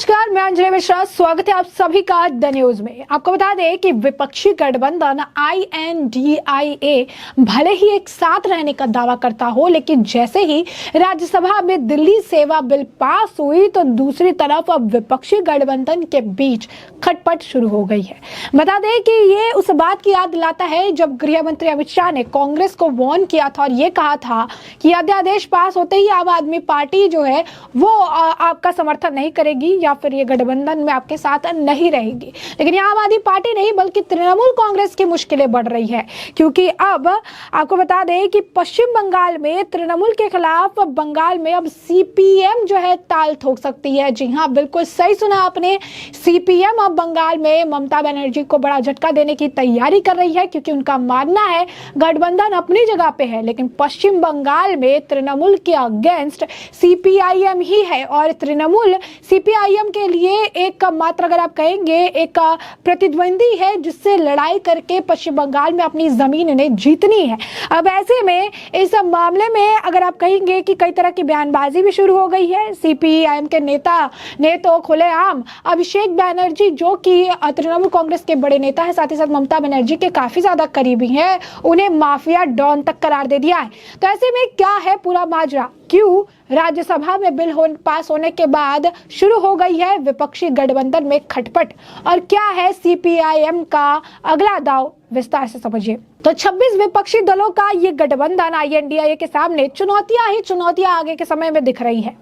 नमस्कार, मैं अंजलि मिश्रा। स्वागत है आप सभी का द न्यूज में। आपको बता दें कि विपक्षी गठबंधन INDIA भले ही एक साथ रहने का दावा करता हो, लेकिन जैसे ही राज्यसभा में दिल्ली सेवा बिल पास हुई तो दूसरी तरफ अब विपक्षी गठबंधन के बीच खटपट शुरू हो गई है। बता दें कि ये उस बात की याद दिलाता है जब गृह मंत्री अमित शाह ने कांग्रेस को वार्न किया था और ये कहा था कि अध्यादेश पास होते ही आम आदमी पार्टी जो है वो आपका समर्थन नहीं करेगी या फिर ये गठबंधन में आपके साथ नहीं रहेगी। लेकिन आम आदमी पार्टी नहीं बल्कि तृणमूल कांग्रेस की मुश्किलें बढ़ रही है, क्योंकि अब आपको बता दें कि पश्चिम बंगाल में तृणमूल के खिलाफ बंगाल में अब CPM जो है ताल ठोक सकती है। जी हाँ, बिल्कुल सही सुना आपने। CPM अब बंगाल में ममता बनर्जी को बड़ा झटका देने की तैयारी कर रही है, क्योंकि उनका मानना है गठबंधन अपनी जगह पे है, लेकिन पश्चिम बंगाल में तृणमूल के अगेंस्ट CPIM ही है और तृणमूल CPIM के लिए एक मात्र, अगर आप कहेंगे, एक प्रतिद्वंदी है जिससे लड़ाई करके पश्चिम बंगाल में अपनी जमीन इन्हें जीतनी है। अब ऐसे में इस मामले में अगर आप कहेंगे कि कई तरह की बयानबाजी भी शुरू हो गई है। CPIM के नेता ने तो खुलेआम अभिषेक बनर्जी जो कि तृणमूल कांग्रेस के बड़े नेता है, साथ ही साथ ममता बनर्जी के काफी ज्यादा करीबी हैं, उन्हें माफिया डॉन तक करार दे दिया है। तो ऐसे में क्या है पूरा माजरा, क्यों राज्यसभा में बिल पास होने के बाद शुरू हो गई है विपक्षी गठबंधन में खटपट, और क्या है CPIM का अगला दाव, विस्तार से समझिए। तो 26 विपक्षी दलों का ये गठबंधन INDIA के सामने चुनौतियां आगे के समय में दिख रही है।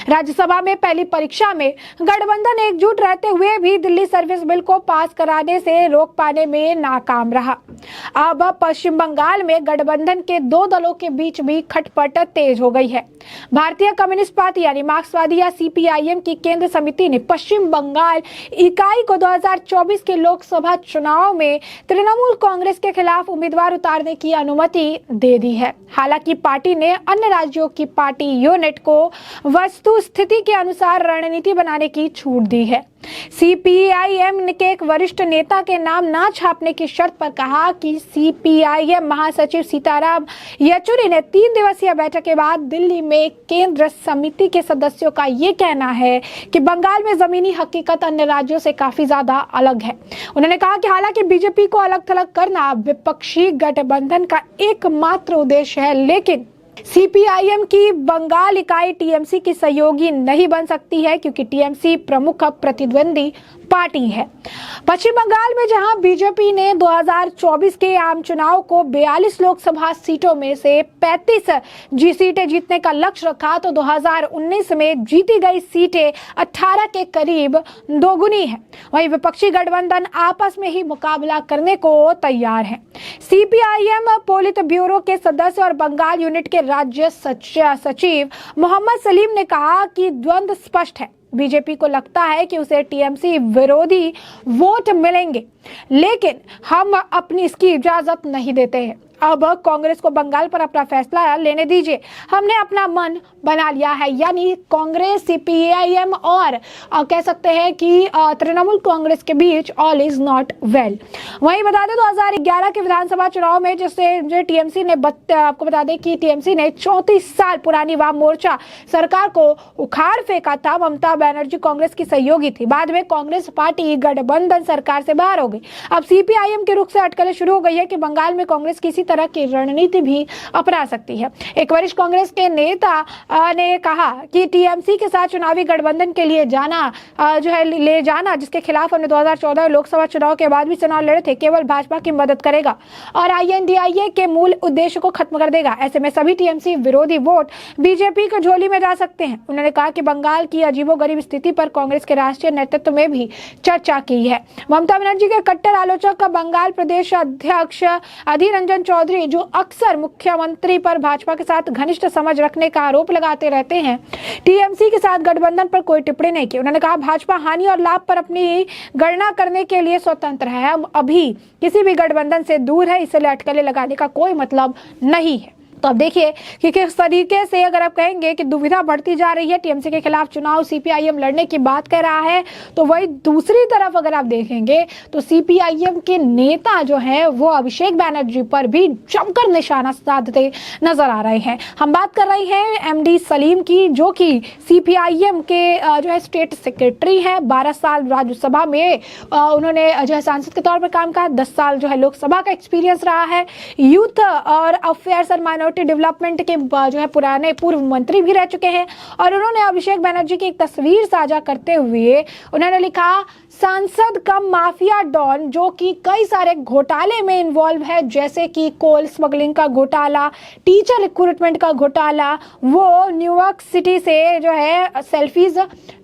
राज्यसभा में पहली परीक्षा में गठबंधन एकजुट रहते हुए भी दिल्ली सर्विस बिल को पास कराने से रोक पाने में नाकाम रहा। अब पश्चिम बंगाल में गठबंधन के दो दलों के बीच भी खटपट तेज हो गई है। भारतीय कम्युनिस्ट पार्टी यानी मार्क्सवादी या CPIM की केंद्र समिति ने पश्चिम बंगाल इकाई को 2024 के लोकसभा चुनाव में तृणमूल कांग्रेस के खिलाफ उम्मीदवार उतारने की अनुमति दे दी है। हालांकि पार्टी ने अन्य राज्यों की पार्टी यूनिट को वस्तु स्थिति के अनुसार रणनीति बनाने की छूट दी है। CPIM के एक वरिष्ठ नेता के नाम ना छापने की शर्त पर कहा कि CPIM महासचिव सीताराम येचुरी ने 3 दिवसीय बैठक के बाद दिल्ली में केंद्र समिति के सदस्यों का ये कहना है कि बंगाल में जमीनी हकीकत अन्य राज्यों से काफी ज्यादा अलग है। उन्होंने कहा कि हालांकि बीजेपी को अलग थलग करना विपक्षी गठबंधन का एकमात्र उद्देश्य है, लेकिन CPIM की बंगाल इकाई TMC की सहयोगी नहीं बन सकती है, क्योंकि TMC प्रमुख प्रतिद्वंदी पार्टी है। पश्चिम बंगाल में जहां बीजेपी ने 2024 के आम चुनाव को 42 लोकसभा सीटों में से 35 सीटें जीतने का लक्ष्य रखा, तो 2019 में जीती गई सीटें 18 के करीब दोगुनी है। वहीं विपक्षी गठबंधन आपस में ही मुकाबला करने को तैयार है। CPIM पोलित ब्यूरो के सदस्य और बंगाल यूनिट के राज्य सचिव मोहम्मद सलीम ने कहा कि द्वंद्व स्पष्ट है। बीजेपी को लगता है कि उसे TMC विरोधी वोट मिलेंगे, लेकिन हम अपनी इसकी इजाजत नहीं देते हैं। अब कांग्रेस को बंगाल पर अपना फैसला लेने दीजिए, हमने अपना मन बना लिया है। यानी कांग्रेस, CPIM और कह सकते हैं कि तृणमूल कांग्रेस के बीच ऑल इज नॉट वेल। वहीं बता दें 2011 के विधानसभा चुनाव में जिससे TMC ने आपको बता दें कि TMC ने 34 साल पुरानी वाम मोर्चा सरकार को उखाड़ फेंका था। ममता बनर्जी कांग्रेस की सहयोगी थी। बाद में कांग्रेस पार्टी गठबंधन सरकार से बाहर हो गई। अब CPIM के रुख से अटकलें शुरू हो गई है कि बंगाल में कांग्रेस किसी तरह की रणनीति भी अपना सकती है। एक वरिष्ठ कांग्रेस के नेता ने कहा कि TMC के साथ चुनावी गठबंधन के लिए ले जाना जिसके खिलाफ हमने 2014 लोकसभा चुनाव के बाद भी चुनाव लड़े थे, केवल भाजपा की मदद करेगा और INDIA के मूल उद्देश्य को खत्म कर देगा। ऐसे में सभी TMC विरोधी वोट बीजेपी की झोली में जा सकते हैं। उन्होंने कहा कि बंगाल की अजीबोगरीब स्थिति पर कांग्रेस के राष्ट्रीय नेतृत्व में भी चर्चा की है। ममता बनर्जी के कट्टर आलोचक बंगाल प्रदेश अध्यक्ष अधीर रंजन चौधरी, जो अक्सर मुख्यमंत्री पर भाजपा के साथ घनिष्ठ समझ रखने का आरोप लगाते रहते हैं, TMC के साथ गठबंधन पर कोई टिप्पणी नहीं की। उन्होंने कहा भाजपा हानि और लाभ पर अपनी गणना करने के लिए स्वतंत्र है, हम अभी किसी भी गठबंधन से दूर है, इसलिए अटकलें लगाने का कोई मतलब नहीं है। तो अब देखिए कि किस तरीके से अगर आप कहेंगे कि दुविधा बढ़ती जा रही है, टीएमसी के खिलाफ चुनाव सीपीआईएम लड़ने की बात कर रहा है, तो वही दूसरी तरफ अगर आप देखेंगे तो सीपीआईएम के नेता जो है वो अभिषेक बैनर्जी पर भी जमकर निशाना साधते नजर आ रहे हैं। हम बात कर रहे हैं एमडी सलीम की, जो कि सीपीआईएम के जो है स्टेट सेक्रेटरी है। 12 साल राज्यसभा में उन्होंने जो है सांसद के तौर पर काम किया, 10 साल जो है लोकसभा का एक्सपीरियंस रहा है। यूथ और अफेयर्स एंड माइनॉरिटी डेवलपमेंट के जो है पुराने पूर्व मंत्री भी रह चुके हैं। और उन्होंने अभिषेक बैनर्जी की एक तस्वीर साझा करते हुए उन्होंने लिखा, सांसद कम माफिया डॉन जो कि कई सारे घोटाले में इन्वॉल्व है, जैसे कि कोल स्मगलिंग का घोटाला, टीचर रिक्रूटमेंट का घोटाला, वो न्यूयॉर्क सिटी से जो है सेल्फीज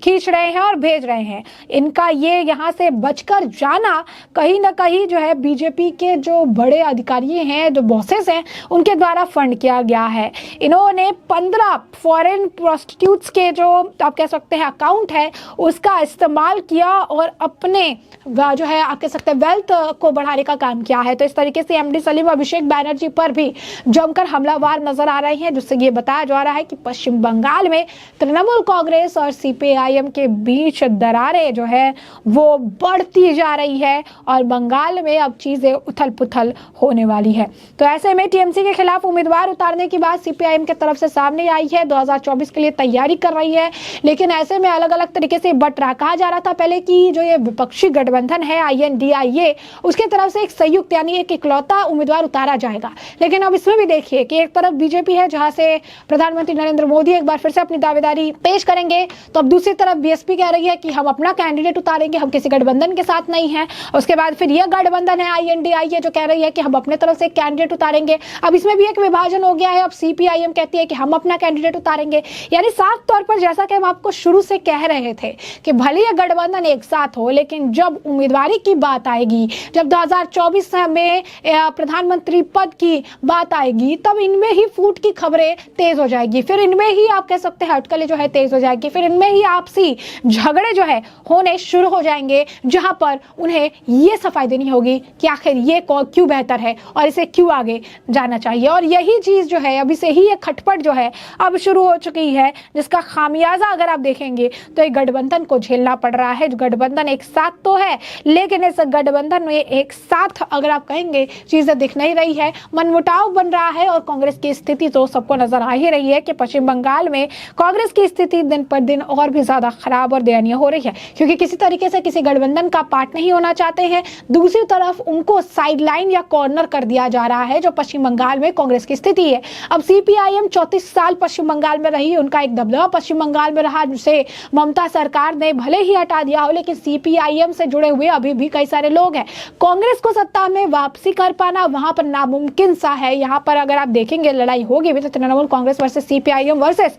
खींच रहे हैं और भेज रहे हैं। इनका ये यहाँ से बचकर जाना कहीं ना कहीं जो है बीजेपी के जो बड़े अधिकारी हैं, जो बॉसेस हैं, उनके द्वारा फंड किया गया है। इन्होंने 15 फॉरेन प्रोस्टिट्यूट्स के जो आप कह सकते हैं अकाउंट है उसका इस्तेमाल किया और अपने जो है आप कह सकते हैं वेल्थ को बढ़ाने का काम किया है। तो इस तरीके से एमडी सलीम अभिषेक बैनर्जी पर भी जमकर हमलावर नजर आ रहे हैं, जिससे ये बताया जा रहा है कि पश्चिम बंगाल में तृणमूल कांग्रेस और सीपीआईएम के बीच दरारें जो है वो बढ़ती जा रही है और बंगाल में अब चीजें उथल पुथल होने वाली है। तो ऐसे में टीएमसी के खिलाफ उम्मीदवार उतारने की बात सीपीआईएम की तरफ से सामने आई है। 2024 के लिए तैयारी कर रही है, लेकिन ऐसे में अलग अलग तरीके से बट रहा। कहा जा रहा था पहले कि जो ये विपक्षी गठबंधन है INDIA, उसके तरफ से एक संयुक्त यानी एक इकलौता उम्मीदवार उतारा जाएगा। लेकिन अब इसमें भी देखिए कि एक तरफ बीजेपी है जहां से प्रधानमंत्री नरेंद्र मोदी एक बार फिर से अपनी दावेदारी पेश करेंगे, तो अब दूसरी तरफ बीएसपी कह रही है कि हम अपना कैंडिडेट उतारेंगे, हम किसी गठबंधन के साथ नहीं है। उसके बाद फिर यह गठबंधन है INDIA जो कह रही है कि हम अपने तरफ से कैंडिडेट उतारेंगे। अब इसमें भी एक विभाजन हो गया है। अब सीपीआईएम कहती है कि हम अपना कैंडिडेट उतारेंगे। यानी साफ तौर पर जैसा कि हम आपको शुरू से कह रहे थे कि भले यह गठबंधन एक साथ हो, लेकिन जब उम्मीदवारी की बात आएगी, जब 2024 में प्रधानमंत्री पद की बात आएगी, तब इनमें ही फूट की खबरें तेज हो जाएगी। फिर इनमें ही आप कह सकते हैं हटकलें जो है तेज हो जाएगी। फिर इनमें ही आपसी झगड़े जो है होने शुरू हो जाएंगे, जहां पर उन्हें ये सफाई देनी होगी कि आखिर ये क्यों बेहतर है और इसे क्यों आगे जाना चाहिए। और यही चीज जो है अभी से ही ये खटपट जो है अब शुरू हो चुकी है, जिसका खामियाजा अगर आप देखेंगे तो एक गठबंधन को झेलना पड़ रहा है। जो गठबंधन एक साथ तो है, लेकिन इस गठबंधन में एक साथ अगर आप कहेंगे चीजें दिख नहीं रही है, मनमुटाव बन रहा है। और कांग्रेस की स्थिति तो सबको नजर आ ही रही है कि पश्चिम बंगाल में कांग्रेस की स्थिति दिन पर दिन और भी ज्यादा खराब और दयनीय हो रही है, क्योंकि किसी तरीके से किसी गठबंधन का पार्ट नहीं होना चाहते हैं। दूसरी तरफ उनको साइडलाइन या कॉर्नर कर दिया जा रहा है, जो पश्चिम बंगाल में कांग्रेस की स्थिति है। अब सीपीआईएम 34 साल पश्चिम बंगाल में रही, उनका एक दबदबा पश्चिम बंगाल में रहा, जिसे ममता सरकार ने भले ही हटा दिया हो, लेकिन सीपीआईएम से जुड़े हुए अभी भी कई सारे लोग हैं। कांग्रेस को सत्ता में वापसी कर पाना वहां पर नामुमकिन सा है। यहां पर अगर आप देखेंगे लड़ाई होगी भी तो Trinamool Congress versus CPIM versus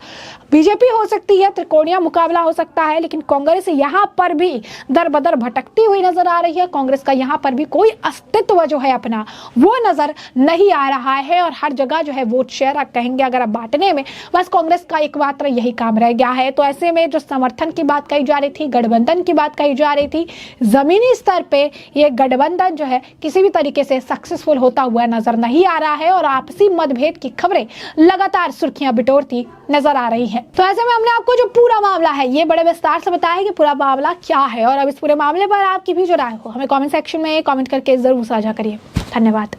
BJP हो सकती है, त्रिकोणीय मुकाबला हो सकता है। लेकिन कांग्रेस यहां पर भी दर बदर भटकती हुई नजर आ रही है। कांग्रेस का यहां पर भी कोई अस्तित्व जो है अपना वो नजर नहीं आ रहा है। और हर जगह जो है वोट शेयर आप कहेंगे अगर आप बांटने में, बस कांग्रेस का एकमात्र यही काम रह गया है। तो ऐसे में जो समर्थन की बात कही जा रही थी, गठबंधन की बात कही जा रही थी, जमीनी स्तर पे ये गठबंधन जो है किसी भी तरीके से सक्सेसफुल होता हुआ नजर नहीं आ रहा है और आपसी मतभेद की खबरें लगातार सुर्खियां बिटोरती नजर आ रही हैं। तो ऐसे में हमने आपको जो पूरा मामला है ये बड़े विस्तार से बताया है कि पूरा मामला क्या है। और अब इस पूरे मामले पर आपकी भी जो राय हो हमें कमेंट सेक्शन में कमेंट करके जरूर साझा करिए। धन्यवाद।